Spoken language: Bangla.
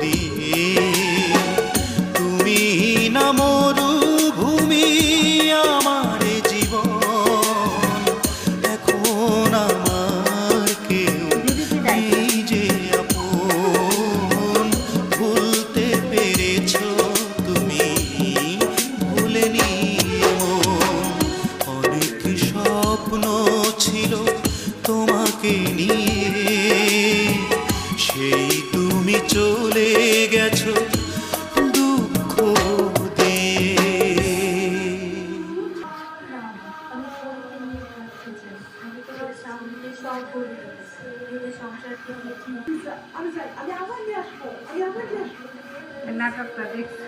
দিয়ে। তুমি না মরুভূমি আমার জীবন, এখন আমার কেউ নেই যে আপন। ভুলতে পেরেছো তুমি, ভুলেনি মন। অনেক স্বপ্ন ছিল তোমাকে নিয়ে, সেই তুমি চলে গেছো দুঃখ দিয়ে। নাটকটা দেখছি।